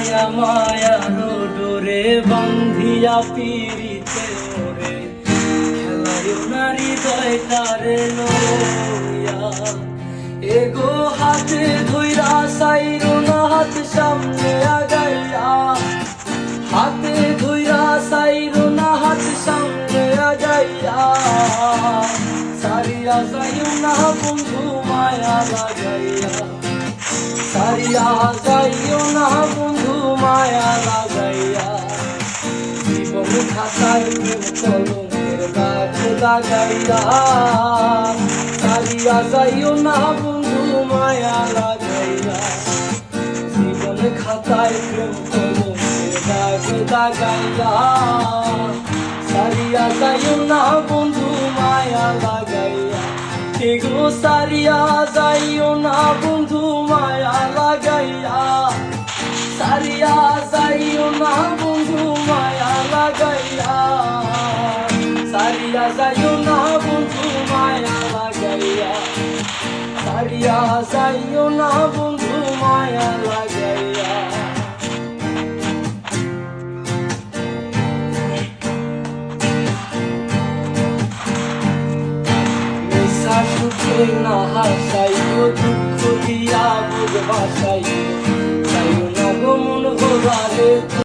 মায়া মায়ার ডোরে বান্ধিয়া পিরিতে ওরে খেলায় নারী দয়টারে লইয়া এগো হাতে ধইরা সাইরো না হাত সামনে আগাইয়া হাতে ধইরা সাইরো না হাত সামনে আগাইয়া সারিয়া যাইও না বন্ধু মায়া লাগাইয়া সারিয়া যাইও না বন্ধু মায়া লাগাইয়া জীবন খাতায় কলমের দাগ লাগাইয়া সারিয়া যাইও না বন্ধু মায়া লাগাইয়া জীবন খাতায় কলমের দাগ লাগাইয়া সারিয়া যাইও না বন্ধু মায়া লাগাইয়া এগো সারিয়া যাইও না বন্ধু মায়া লাগাইয়া সারিয়া যাইও না বন্ধু মায়া লাগাইয়া সারিয়া যাইও না বন্ধু মায়া লাগাইয়া সারিয়া যাইও না বন্ধু মায়া লাগাইয়া সুখে না হাসাইও দুঃখ দিয়া বুঝ ভাসাইও যাইও না গো মন ভোলারে।